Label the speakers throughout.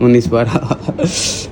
Speaker 1: 1912.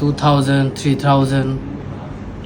Speaker 2: 2000 3000.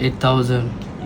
Speaker 2: 8,000.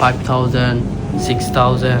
Speaker 2: 5,000 6,000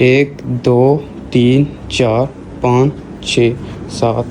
Speaker 1: 1 2 3 4 5 6 7